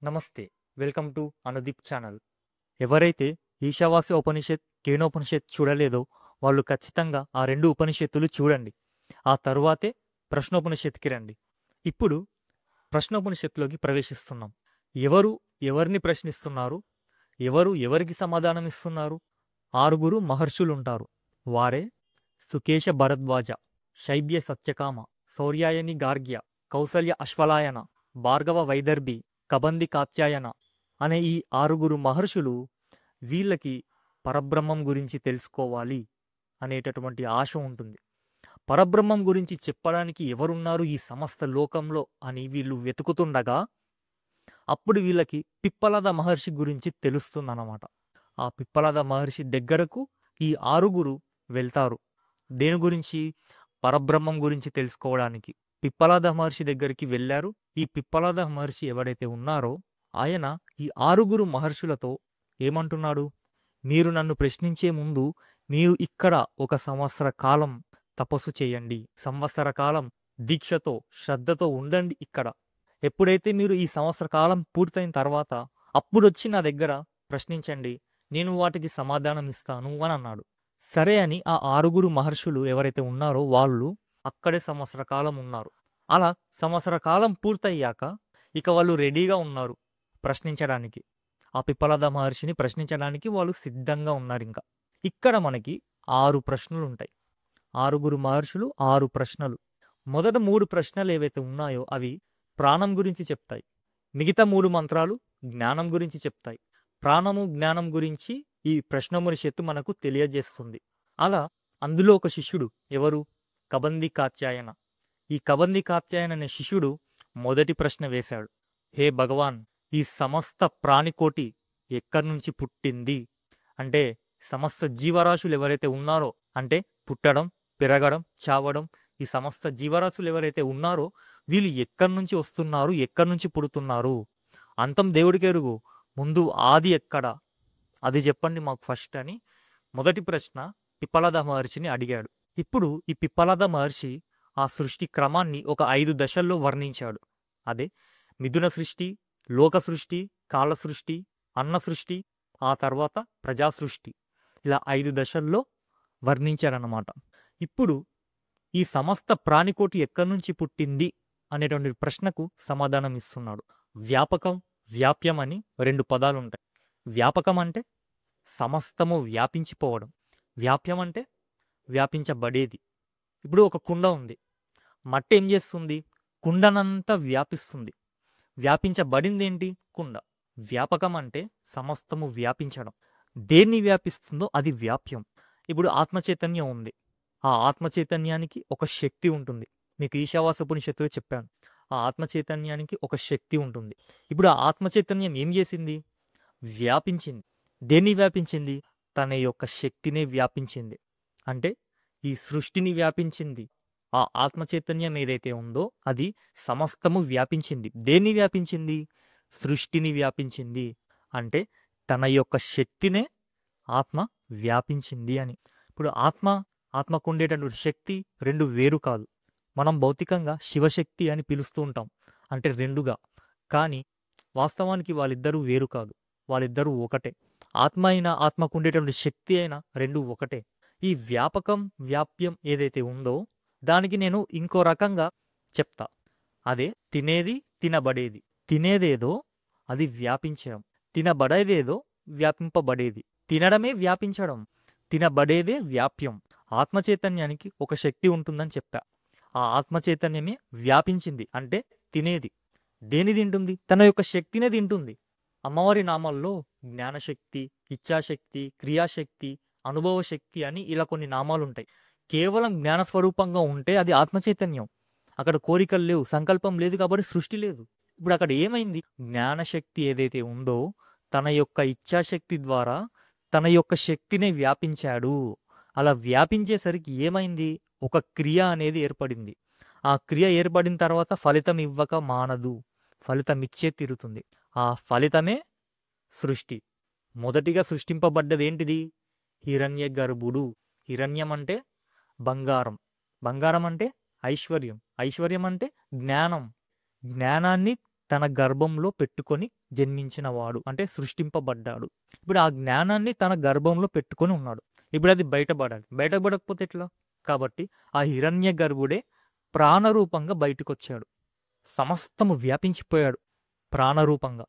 నమస్తే. Welcome to Anudeep channel. ఎవరైతే ఈశావాస్య ఉపనిషత్, కేనోపనిషత్ చూడలేదో వాళ్ళు ఖచ్చితంగా ఆ 2 ఉపనిషత్తులు చూడండి. ఆ తరువాతే ప్రశ్నోపనిషత్తుకి రండి. ఇప్పుడు ప్రశ్నోపనిషత్తులోకి ప్రవేశిస్తున్నాం. ఎవరు ఎవరిని ప్రశ్నిస్తున్నారు? ఎవరు ఎవరికి సమాధానం ఇస్తున్నారు? 6 మహర్షులుంటారు. వారే సుకేశ భరద్వాజ, శైబ్య సత్యకామ, శౌర్యాయని గార్గ్య, కౌసల్య అశ్వలాయన, భార్గవ వైదర్భి, కబంది కాత్యాయన అనే ఈ 6 మహర్షులు వీళ్ళకి పరబ్రహ్మం గురించి తెలుసుకోవాలి అనేటటువంటి ఆశ ఉంటుంది. పరబ్రహ్మం గురించి చెప్పడానికి ఎవరున్నారు ఈ సమస్త లోకంలో అని వీళ్ళు వెతుకుతుండగా అప్పుడు వీళ్ళకి పిప్పలద మహర్షి గురించి తెలుస్తుందన్నమాట. ఆ పిప్పలద మహర్షి దగ్గరకు ఈ 6 వెళ్తారు. దేని గురించి? పరబ్రహ్మం గురించి తెలుసుకోవడానికి పిప్పలద మహర్షి దగ్గరికి వెళ్ళారు. ఈ పిప్పలద మహర్షి ఎవరైతే ఉన్నారో ఆయన ఈ 6 మహర్షులతో ఏమంటున్నాడు? మీరు నన్ను ప్రశ్నించే ముందు మీరు ఇక్కడ 1 సంవత్సర కాలం తపస్సు చేయండి. సంవత్సర కాలం దీక్షతో శ్రద్ధతో ఉండండి ఇక్కడ. ఎప్పుడైతే మీరు ఈ సంవత్సర కాలం పూర్తయిన తర్వాత అప్పుడొచ్చి నా దగ్గర ప్రశ్నించండి, నేను వాటికి సమాధానం ఇస్తాను అని అన్నాడు. సరే అని ఆ 6 మహర్షులు ఎవరైతే ఉన్నారో వాళ్ళు అక్కడే సంవత్సర కాలం ఉన్నారు. అలా సంవత్సర కాలం పూర్తయ్యాక ఇక వాళ్ళు రెడీగా ఉన్నారు ప్రశ్నించడానికి. ఆ పిప్పలద మహర్షిని ప్రశ్నించడానికి వాళ్ళు సిద్ధంగా ఉన్నారు. ఇంకా ఇక్కడ మనకి 6 ప్రశ్నలు ఉంటాయి. 6 మహర్షులు 6 ప్రశ్నలు. మొదట 3 ప్రశ్నలు ఏవైతే ఉన్నాయో అవి ప్రాణం గురించి చెప్తాయి. మిగతా 3 మంత్రాలు జ్ఞానం గురించి చెప్తాయి. ప్రాణము జ్ఞానం గురించి ఈ ప్రశ్నోపనిషత్తు మనకు తెలియజేస్తుంది. అలా అందులో ఒక శిష్యుడు ఎవరు? కబంది కాత్యాయన. ఈ కబంది కాత్యాయన అనే శిష్యుడు మొదటి ప్రశ్న వేశాడు. హే భగవాన్, ఈ సమస్త ప్రాణికోటి ఎక్కడి నుంచి పుట్టింది? అంటే సమస్త జీవరాశులు ఎవరైతే ఉన్నారో, అంటే పుట్టడం, పెరగడం, చావడం, ఈ సమస్త జీవరాశులు ఎవరైతే ఉన్నారో వీళ్ళు ఎక్కడి నుంచి వస్తున్నారు, ఎక్కడి నుంచి పుడుతున్నారు? అంతం దేవుడికి ఎరుగు, ముందు ఆది ఎక్కడ? అది చెప్పండి మాకు ఫస్ట్ అని మొదటి ప్రశ్న పిప్పలద మహర్షిని అడిగాడు. ఇప్పుడు ఈ పిప్పలద మహర్షి ఆ సృష్టి క్రమాన్ని ఒక 5 దశల్లో వర్ణించాడు. అదే మిథున సృష్టి, లోక సృష్టి, కాల సృష్టి, అన్న సృష్టి, ఆ తర్వాత ప్రజా సృష్టి, ఇలా 5 దశల్లో వర్ణించారన్నమాట. ఇప్పుడు ఈ సమస్త ప్రాణికోటి ఎక్కడి నుంచి పుట్టింది అనేటువంటి ప్రశ్నకు సమాధానం ఇస్తున్నాడు. వ్యాపకం, వ్యాప్యం అని 2 పదాలు ఉంటాయి. వ్యాపకం అంటే సమస్తము వ్యాపించిపోవడం. వ్యాప్యం అంటే వ్యాపించబడేది. ఇప్పుడు ఒక కుండ ఉంది. మట్టి ఏం చేస్తుంది? కుండనంతా వ్యాపిస్తుంది. వ్యాపించబడింది ఏంటి? కుండ. వ్యాపకం అంటే సమస్తము వ్యాపించడం. దేన్ని వ్యాపిస్తుందో అది వ్యాప్యం. ఇప్పుడు ఆత్మచైతన్యం ఉంది. ఆ ఆత్మచైతన్యానికి ఒక శక్తి ఉంటుంది. మీకు ఈశావాస్యోపనిషత్తులో చెప్పాను. ఆ ఆత్మచైతన్యానికి ఒక శక్తి ఉంటుంది. ఇప్పుడు ఆ ఆత్మచైతన్యం ఏం చేసింది? వ్యాపించింది. దేన్ని వ్యాపించింది? తన యొక్క శక్తినే వ్యాపించింది. అంటే ఈ సృష్టిని వ్యాపించింది. ఆ ఆత్మచైతన్యం ఏదైతే ఉందో అది సమస్తము వ్యాపించింది. దేన్ని వ్యాపించింది? సృష్టిని వ్యాపించింది. అంటే తన యొక్క శక్తినే ఆత్మ వ్యాపించింది అని. ఇప్పుడు ఆత్మకు ఉండేటటువంటి శక్తి 2 వేరు కాదు. మనం భౌతికంగా శివశక్తి అని పిలుస్తూ ఉంటాం, అంటే 2గా. కానీ వాస్తవానికి వాళ్ళిద్దరూ వేరు కాదు. వాళ్ళిద్దరూ ఒకటే. ఆత్మ అయినా ఆత్మకు ఉండేటువంటి శక్తి అయినా 2 ఒకటే. ఈ వ్యాపకం, వ్యాప్యం ఏదైతే ఉందో దానికి నేను ఇంకో రకంగా చెప్తా. అదే తినేది, తినబడేది. తినేదేదో అది వ్యాపించడం, తినబడేదేదో వ్యాపింపబడేది. తినడమే వ్యాపించడం, తినబడేదే వ్యాప్యం. ఆత్మచైతన్యానికి ఒక శక్తి ఉంటుందని చెప్పా. ఆ ఆత్మచైతన్యమే వ్యాపించింది. అంటే తినేది. దేని తింటుంది? తన యొక్క శక్తినే తింటుంది. అమ్మవారి నామాల్లో జ్ఞానశక్తి, ఇచ్ఛాశక్తి, క్రియాశక్తి, అనుభవ శక్తి అని ఇలా కొన్ని నామాలుంటాయి. కేవలం జ్ఞానస్వరూపంగా ఉంటే అది ఆత్మచైతన్యం. అక్కడ కోరికలు లేవు, సంకల్పం లేదు, కాబట్టి సృష్టి లేదు. ఇప్పుడు అక్కడ ఏమైంది? జ్ఞానశక్తి ఏదైతే ఉందో తన యొక్క ఇచ్ఛాశక్తి ద్వారా తన యొక్క శక్తినే వ్యాపించాడు. అలా వ్యాపించేసరికి ఏమైంది? ఒక క్రియ అనేది ఏర్పడింది. ఆ క్రియ ఏర్పడిన తర్వాత ఫలితం ఇవ్వక మానదు, ఫలితం ఇచ్చే తీరుతుంది. ఆ ఫలితమే సృష్టి. మొదటిగా సృష్టింపబడ్డది ఏంటిది? హిరణ్య గర్భుడు. హిరణ్యం అంటే బంగారం, బంగారం అంటే ఐశ్వర్యం, ఐశ్వర్యం అంటే జ్ఞానం, జ్ఞానాన్ని తన గర్భంలో పెట్టుకొని జన్మించినవాడు, అంటే సృష్టింపబడ్డాడు. ఇప్పుడు ఆ జ్ఞానాన్ని తన గర్భంలో పెట్టుకొని ఉన్నాడు. ఇప్పుడు అది బయటపడాలి. బయటపడకపోతే ఎట్లా? కాబట్టి ఆ హిరణ్య గర్భుడే ప్రాణరూపంగా బయటకొచ్చాడు. సమస్తము వ్యాపించిపోయాడు ప్రాణరూపంగా.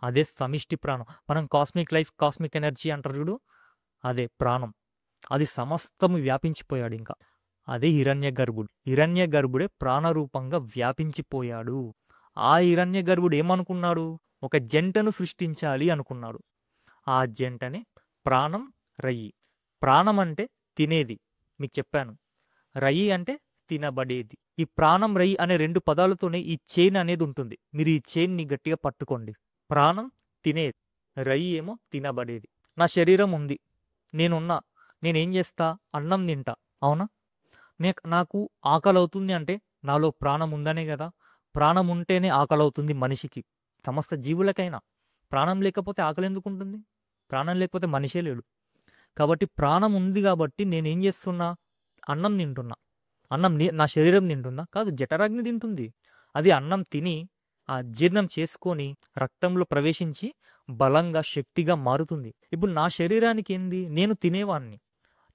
అదే సమిష్టి ప్రాణం. మనం కాస్మిక్ లైఫ్, కాస్మిక్ ఎనర్జీ అంటారు చూడు, అదే ప్రాణం. అది సమస్తము వ్యాపించిపోయాడు. ఇంకా అదే హిరణ్య గర్భుడు. హిరణ్య గర్భుడే ప్రాణరూపంగా వ్యాపించిపోయాడు. ఆ హిరణ్య గర్భుడు ఏమనుకున్నాడు? ఒక జంటను సృష్టించాలి అనుకున్నాడు. ఆ జంటనే ప్రాణం, రయ్యి. ప్రాణం అంటే తినేది, మీకు చెప్పాను. రయ్యి అంటే తినబడేది. ఈ ప్రాణం, రయ్యి అనే రెండు పదాలతోనే ఈ చైన్ అనేది ఉంటుంది. మీరు ఈ చైన్ని గట్టిగా పట్టుకోండి. ప్రాణం తినేది, రయ్యి ఏమో తినబడేది. నా శరీరం ఉంది, నేనున్నా, నేనేం చేస్తా? అన్నం తింటా, అవునా? నాకు ఆకలి అవుతుంది అంటే నాలో ప్రాణం ఉందనే కదా. ప్రాణం ఉంటేనే ఆకలి అవుతుంది మనిషికి, సమస్త జీవులకైనా. ప్రాణం లేకపోతే ఆకలి ఎందుకు ఉంటుంది? ప్రాణం లేకపోతే మనిషే లేడు. కాబట్టి ప్రాణం ఉంది కాబట్టి నేనేం చేస్తున్నా? అన్నం తింటున్నా. అన్నం నా శరీరం తింటుందా? కాదు, జఠరాగ్ని తింటుంది. అది అన్నం తిని ఆ జీర్ణం చేసుకొని రక్తంలో ప్రవేశించి బలంగా, శక్తిగా మారుతుంది. ఇప్పుడు నా శరీరానికి ఏంది? నేను తినేవాన్ని.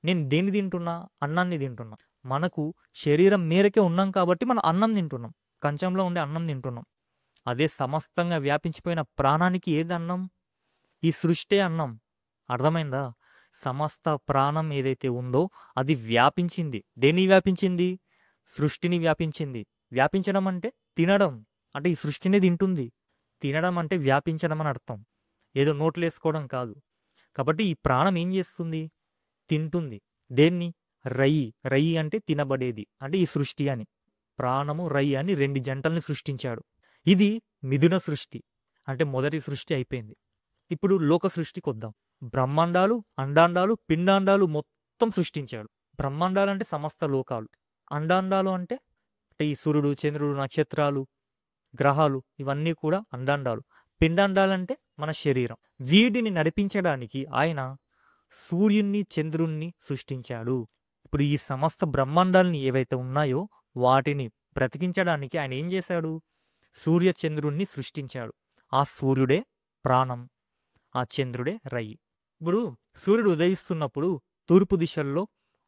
నేను దేన్ని తింటున్నా? అన్నాన్ని తింటున్నా. మనకు శరీరం మేరకే ఉన్నాం కాబట్టి మనం అన్నం తింటున్నాం, కంచంలో ఉండే అన్నం తింటున్నాం. అదే సమస్తంగా వ్యాపించిపోయిన ప్రాణానికి ఏది అన్నం? ఈ సృష్టి అన్నం. అర్థమైందా? సమస్త ప్రాణం ఏదైతే ఉందో అది వ్యాపించింది. దేన్ని వ్యాపించింది? సృష్టిని వ్యాపించింది. వ్యాపించడం అంటే తినడం, అంటే ఈ సృష్టిని తింటుంది. తినడం అంటే వ్యాపించడం అని అర్థం, ఏదో నోట్లు వేసుకోవడం కాదు. కాబట్టి ఈ ప్రాణం ఏం చేస్తుంది? తింటుంది. దేన్ని? రయ్యి. రయ్యి అంటే తినబడేది, అంటే ఈ సృష్టి అని. ప్రాణము, రయ్యి అని రెండు జంటల్ని సృష్టించాడు. ఇది మిథున సృష్టి, అంటే మొదటి సృష్టి అయిపోయింది. ఇప్పుడు లోక సృష్టికి వద్దాం. బ్రహ్మాండాలు, అండాండాలు, పిండాండాలు మొత్తం సృష్టించాడు. బ్రహ్మాండాలు అంటే సమస్త లోకాలు. అండాండాలు అంటే ఈ సూర్యుడు, చంద్రుడు, నక్షత్రాలు, గ్రహాలు, ఇవన్నీ కూడా అండాండాలు. పిండాండాలంటే మన శరీరం. వీటిని నడిపించడానికి ఆయన సూర్యుణ్ణి, చంద్రుణ్ణి సృష్టించాడు. ఇప్పుడు ఈ సమస్త బ్రహ్మాండాలని ఏవైతే ఉన్నాయో వాటిని బ్రతికించడానికి ఆయన ఏం చేశాడు? సూర్య చంద్రుణ్ణి సృష్టించాడు. ఆ సూర్యుడే ప్రాణం, ఆ చంద్రుడే రయ్యి. ఇప్పుడు సూర్యుడు ఉదయిస్తున్నప్పుడు తూర్పు దిశల్లో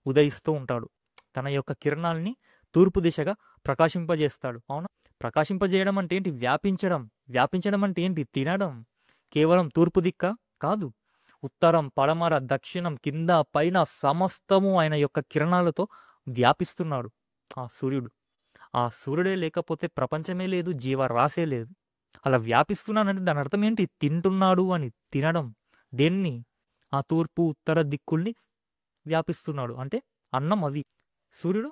ఉదయిస్తూ ఉంటాడు. తన యొక్క కిరణాలని తూర్పు దిశగా ప్రకాశింపజేస్తాడు, అవునా? ప్రకాశింపజేయడం అంటే ఏంటి? వ్యాపించడం. వ్యాపించడం అంటే ఏంటి? తినడం. కేవలం తూర్పు దిక్క కాదు, ఉత్తరం, పడమర, దక్షిణం, కింద, పైన సమస్తము ఆయన యొక్క కిరణాలతో వ్యాపిస్తున్నాడు ఆ సూర్యుడు. ఆ సూర్యుడే లేకపోతే ప్రపంచమే లేదు, జీవరాశే లేదు. అలా వ్యాపిస్తున్నానంటే దాని అర్థం ఏంటి? తింటున్నాడు అని. తినడం. దేన్ని? ఆ తూర్పు, ఉత్తర దిక్కుల్ని వ్యాపిస్తున్నాడు, అంటే అన్నం అది. సూర్యుడు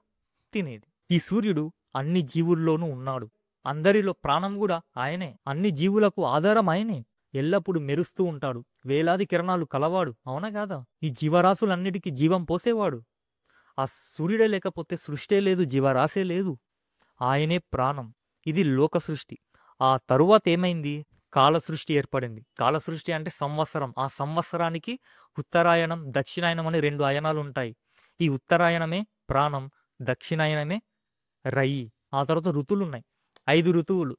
తినేది. ఈ సూర్యుడు అన్ని జీవుల్లోనూ ఉన్నాడు. అందరిలో ప్రాణం కూడా ఆయనే. అన్ని జీవులకు ఆధారం ఆయనే. ఎల్లప్పుడూ మెరుస్తూ ఉంటాడు. వేలాది కిరణాలు కలవాడు, అవునా కాదా? ఈ జీవరాశులన్నిటికీ జీవం పోసేవాడు. ఆ సూర్యుడే లేకపోతే సృష్టే లేదు, జీవరాశే లేదు. ఆయనే ప్రాణం. ఇది లోక సృష్టి. ఆ తరువాత ఏమైంది? కాల సృష్టి ఏర్పడింది. కాల సృష్టి అంటే సంవత్సరం. ఆ సంవత్సరానికి ఉత్తరాయణం, దక్షిణాయనం అని రెండు అయనాలు ఉంటాయి. ఈ ఉత్తరాయణమే ప్రాణం, దక్షిణాయనమే రయ్యి. ఆ తర్వాత ఋతువులు ఉన్నాయి, 5 ఋతువులు.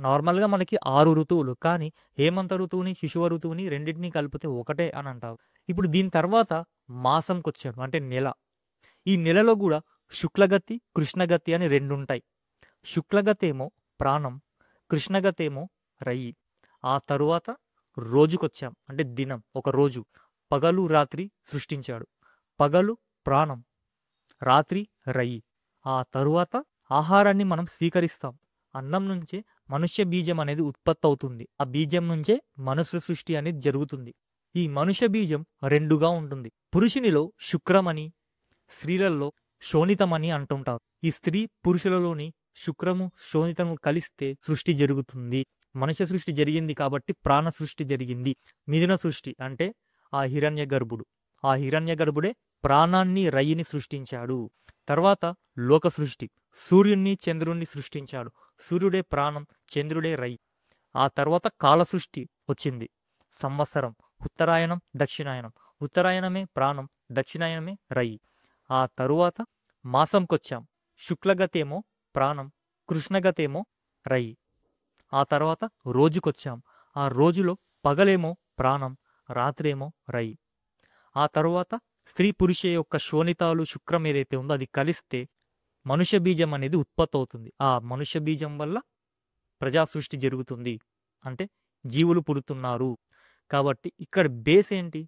నార్మల్గా మనకి 6 ఋతువులు, కానీ హేమంత ఋతువుని, శిశువ ఋతువుని రెండింటినీ కలిపితే ఒకటే అని అంటారు. ఇప్పుడు దీని తర్వాత మాసంకి వచ్చాడు, అంటే నెల. ఈ నెలలో కూడా శుక్లగతి, కృష్ణగతి అని రెండు ఉంటాయి. శుక్లగతేమో ప్రాణం, కృష్ణగతేమో రయ్యి. ఆ తరువాత రోజుకొచ్చాం, అంటే దినం, ఒక రోజు. పగలు, రాత్రి సృష్టించాడు. పగలు ప్రాణం, రాత్రి రయ్యి. ఆ తరువాత ఆహారాన్ని మనం స్వీకరిస్తాం. అన్నం నుంచే మనుష్య బీజం అనేది ఉత్పత్తి అవుతుంది. ఆ బీజం నుంచే మనుష్య సృష్టి అనేది జరుగుతుంది. ఈ మనుష్య బీజం రెండుగా ఉంటుంది. పురుషునిలో శుక్రమని, స్త్రీలలో శోణితమని అంటుంటారు. ఈ స్త్రీ పురుషులలోని శుక్రము, శోణితము కలిస్తే సృష్టి జరుగుతుంది. మనుష్య సృష్టి జరిగింది కాబట్టి ప్రాణ సృష్టి జరిగింది. మిథున సృష్టి అంటే ఆ హిరణ్య గర్భుడు. ఆ హిరణ్య గర్భుడే ప్రాణాన్ని, రయ్యిని సృష్టించాడు. తర్వాత లోక సృష్టి. సూర్యుణ్ణి, చంద్రుణ్ణి సృష్టించాడు. సూర్యుడే ప్రాణం, చంద్రుడే రయ్యి. ఆ తర్వాత కాల సృష్టి వచ్చింది. సంవత్సరం, ఉత్తరాయణం, దక్షిణాయనం. ఉత్తరాయణమే ప్రాణం, దక్షిణాయనమే రయ్యి. ఆ తరువాత మాసంకొచ్చాం. శుక్లగతేమో ప్రాణం, కృష్ణగతేమో రయ్యి. ఆ తర్వాత రోజుకొచ్చాం. ఆ రోజులో పగలేమో ప్రాణం, రాత్రేమో రై. ఆ తరువాత స్త్రీ పురుష యొక్క శోణితాలు శుక్రం ఏదైతే ఉందో అది కలిస్తే మనుష్య బీజం అనేది ఉత్పత్తి అవుతుంది. ఆ మనుష్య బీజం వల్ల ప్రజా సృష్టి జరుగుతుంది, అంటే జీవులు పుడుతున్నారు. కాబట్టి ఇక్కడ బేస్ ఏంటి?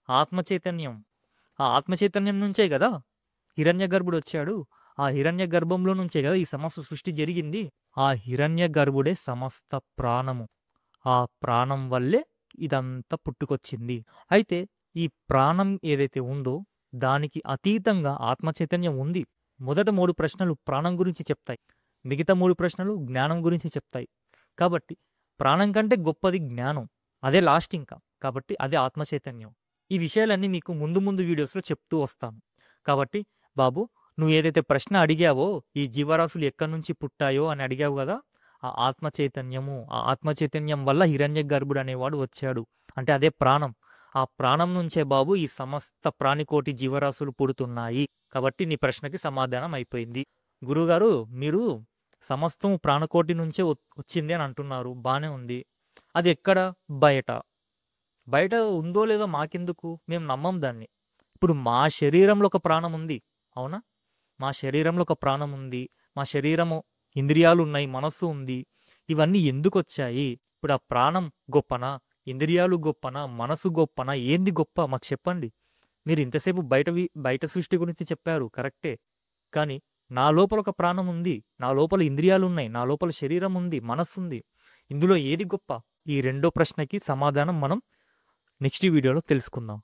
ఆత్మ చైతన్యం. ఆ ఆత్మ చైతన్యం నుంచే కదా హిరణ్య గర్భుడు వచ్చాడు. ఆ హిరణ్య గర్భంలో నుంచే కదా ఈ సమస్త సృష్టి జరిగింది. ఆ హిరణ్య గర్భుడే సమస్త ప్రాణము. ఆ ప్రాణం వల్లే ఇదంతా పుట్టుకొచ్చింది. అయితే ఈ ప్రాణం ఏదైతే ఉందో దానికి అతీతంగా ఆత్మ చైతన్యం ఉంది. మొదట 3 ప్రశ్నలు ప్రాణం గురించి చెప్తాయి, మిగతా 3 ప్రశ్నలు జ్ఞానం గురించి చెప్తాయి. కాబట్టి ప్రాణం కంటే గొప్పది జ్ఞానం, అదే లాస్ట్ ఇంకా. కాబట్టి అదే ఆత్మ చైతన్యం. ఈ విషయాలన్నీ మీకు ముందు ముందు వీడియోస్లో చెప్తూ వస్తాను. కాబట్టి బాబు, నువ్వు ఏదైతే ప్రశ్న అడిగావో ఈ జీవరాశులు ఎక్కడి నుంచి పుట్టాయో అని అడిగావు కదా, ఆ ఆత్మ చైతన్యము, ఆ ఆత్మ చైతన్యం వల్ల హిరణ్య గర్భుడు అనేవాడు వచ్చాడు, అంటే అదే ప్రాణం. ఆ ప్రాణం నుంచే బాబు ఈ సమస్త ప్రాణికోటి జీవరాశులు పుడుతున్నాయి. కాబట్టి నీ ప్రశ్నకి సమాధానం అయిపోయింది. గురుగారు, మీరు సమస్తం ప్రాణకోటి నుంచే వచ్చింది అని అంటున్నారు, బాగానే ఉంది. అది ఎక్కడ? బయట. బయట ఉందో లేదో మాకెందుకు, మేము నమ్మం దాన్ని. ఇప్పుడు మా శరీరంలో ఒక ప్రాణం ఉంది, అవునా? మా శరీరంలో ఒక ప్రాణం ఉంది, మా శరీరము ఇంద్రియాలు ఉన్నాయి, మనస్సు ఉంది. ఇవన్నీ ఎందుకు వచ్చాయి? ఇప్పుడు ఆ ప్రాణం గొప్పనా, ఇంద్రియాలు గొప్పనా, మనసు గొప్పనా, ఏంది గొప్ప మాకు చెప్పండి. మీరు ఇంతసేపు బయట సృష్టి గురించి చెప్పారు, కరెక్టే. కానీ నా లోపల ఒక ప్రాణం ఉంది, నా లోపల ఇంద్రియాలు ఉన్నాయి, నా లోపల శరీరం ఉంది, మనస్సు ఉంది. ఇందులో ఏది గొప్ప? ఈ రెండో ప్రశ్నకి సమాధానం మనం నెక్స్ట్ వీడియోలో తెలుసుకుందాం.